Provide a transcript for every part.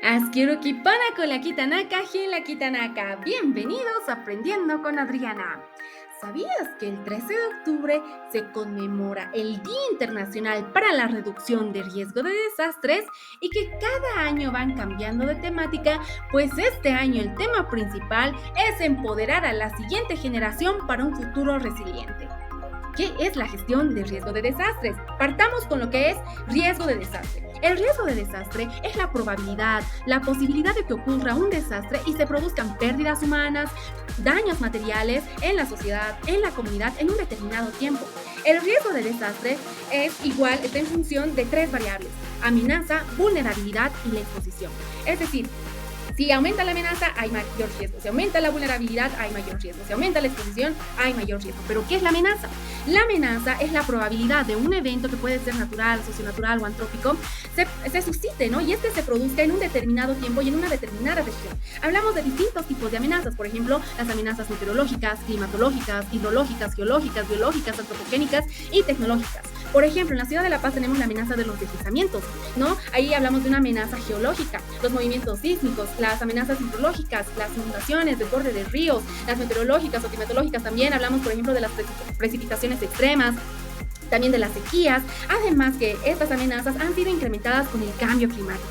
Asquiruquipana con la Kitanaka, la Kitanaka. Bienvenidos a Aprendiendo con Adriana. ¿Sabías que el 13 de octubre se conmemora el Día Internacional para la Reducción de Riesgo de Desastres y que cada año van cambiando de temática? Pues este año el tema principal es empoderar a la siguiente generación para un futuro resiliente. ¿Qué es la gestión de riesgo de desastres? Partamos con lo que es riesgo de desastre. El riesgo de desastre es la probabilidad, la posibilidad de que ocurra un desastre y se produzcan pérdidas humanas, daños materiales en la sociedad, en la comunidad, en un determinado tiempo. El riesgo de desastre está en función de tres variables: amenaza, vulnerabilidad y la exposición. Es decir, si aumenta la amenaza, hay mayor riesgo. Si aumenta la vulnerabilidad, hay mayor riesgo. Si aumenta la exposición, hay mayor riesgo. ¿Pero qué es la amenaza? La amenaza es la probabilidad de un evento que puede ser natural, socionatural o antrópico, se suscite, ¿no? Y se produzca en un determinado tiempo y en una determinada región. Hablamos de distintos tipos de amenazas. Por ejemplo, las amenazas meteorológicas, climatológicas, hidrológicas, geológicas, biológicas, antropogénicas y tecnológicas. Por ejemplo, en la ciudad de La Paz tenemos la amenaza de los deslizamientos, ¿no? Ahí hablamos de una amenaza geológica, los movimientos sísmicos, las amenazas hidrológicas, las inundaciones, desborde de ríos, las meteorológicas o climatológicas también. Hablamos, por ejemplo, de las precipitaciones extremas, también de las sequías, además que estas amenazas han sido incrementadas con el cambio climático.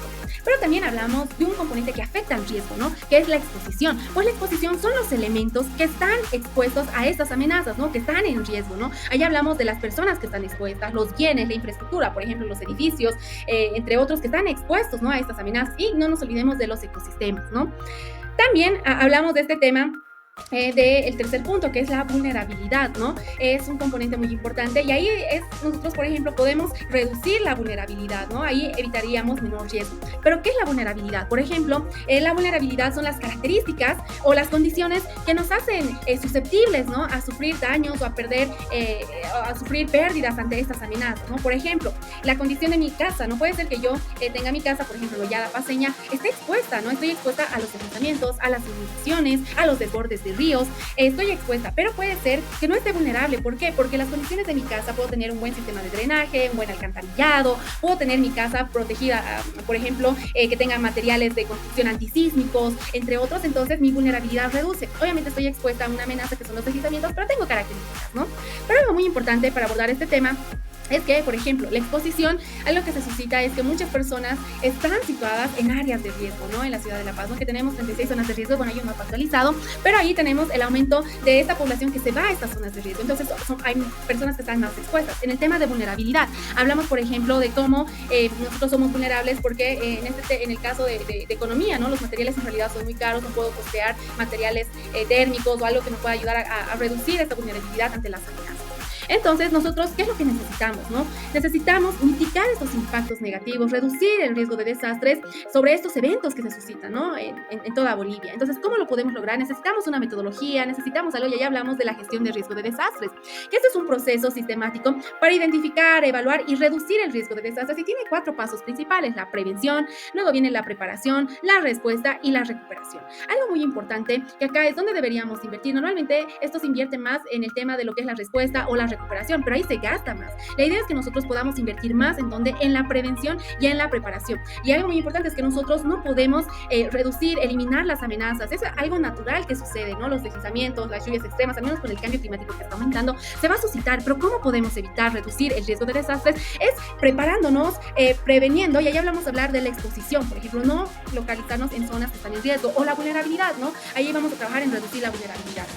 Pero también hablamos de un componente que afecta al riesgo, ¿no? Que es la exposición. Pues la exposición son los elementos que están expuestos a estas amenazas, ¿no? Que están en riesgo, ¿no? Ahí hablamos de las personas que están expuestas, los bienes, la infraestructura, por ejemplo, los edificios, entre otros que están expuestos, ¿no? A estas amenazas. Y no nos olvidemos de los ecosistemas, ¿no? También hablamos de este tema del tercer punto, que es la vulnerabilidad, ¿no? Es un componente muy importante y ahí nosotros, por ejemplo, podemos reducir la vulnerabilidad, ¿no? Ahí evitaríamos menor riesgo. ¿Pero qué es la vulnerabilidad? Por ejemplo, la vulnerabilidad son las características o las condiciones que nos hacen susceptibles, ¿no? A sufrir daños o a sufrir pérdidas ante estas amenazas, ¿no? Por ejemplo, la condición de mi casa, no puede ser que yo tenga mi casa, por ejemplo, Lollada Paceña, esté expuesta, ¿no? Estoy expuesta a los deslizamientos, a las inundaciones, a los desbordes de ríos, estoy expuesta, pero puede ser que no esté vulnerable. ¿Por qué? Porque las condiciones de mi casa, puedo tener un buen sistema de drenaje, un buen alcantarillado, puedo tener mi casa protegida, por ejemplo, que tenga materiales de construcción antisísmicos, entre otros. Entonces mi vulnerabilidad reduce. Obviamente estoy expuesta a una amenaza que son los deslizamientos, pero tengo características, ¿no? Pero algo muy importante para abordar este tema es que, por ejemplo, la exposición, algo que se suscita es que muchas personas están situadas en áreas de riesgo, ¿no? En la ciudad de La Paz, ¿no? Que tenemos 36 zonas de riesgo, bueno, hay un mapa actualizado, pero ahí tenemos el aumento de esta población que se va a estas zonas de riesgo. Entonces, hay personas que están más expuestas. En el tema de vulnerabilidad, hablamos, por ejemplo, de cómo nosotros somos vulnerables porque en el caso de economía, ¿no? Los materiales en realidad son muy caros, no puedo costear materiales térmicos o algo que nos pueda ayudar a reducir esta vulnerabilidad ante las amenazas. Entonces, nosotros, ¿qué es lo que necesitamos, no? Necesitamos mitigar estos impactos negativos, reducir el riesgo de desastres sobre estos eventos que se suscitan, ¿no? En toda Bolivia. Entonces, ¿cómo lo podemos lograr? Necesitamos una metodología, necesitamos algo, y ya hablamos de la gestión de riesgo de desastres, que este es un proceso sistemático para identificar, evaluar y reducir el riesgo de desastres, y tiene 4 pasos principales: la prevención, luego viene la preparación, la respuesta y la recuperación. Algo muy importante, que acá es donde deberíamos invertir. Normalmente esto se invierte más en el tema de lo que es la respuesta o la recuperación, pero ahí se gasta más. La idea es que nosotros podamos invertir más en la prevención y en la preparación. Y algo muy importante es que nosotros no podemos eliminar las amenazas. Es algo natural que sucede, ¿no? Los deslizamientos, las lluvias extremas, al menos con el cambio climático que está aumentando, se va a suscitar. Pero ¿cómo podemos evitar, reducir el riesgo de desastres? Es preparándonos, preveniendo, y ahí hablar de la exposición, por ejemplo, no localizarnos en zonas que están en riesgo, o la vulnerabilidad, ¿no? Ahí vamos a trabajar en reducir la vulnerabilidad.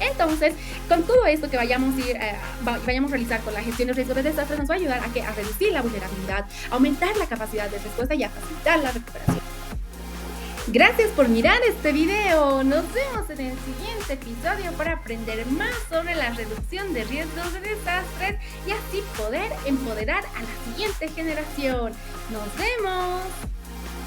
Entonces, con todo esto que vayamos a realizar con la gestión de riesgo de desastres, nos va a ayudar a reducir la vulnerabilidad, aumentar la capacidad de respuesta y a facilitar la recuperación. Gracias por mirar este video. Nos vemos en el siguiente episodio para aprender más sobre la reducción de riesgos de desastres y así poder empoderar a la siguiente generación. ¡Nos vemos!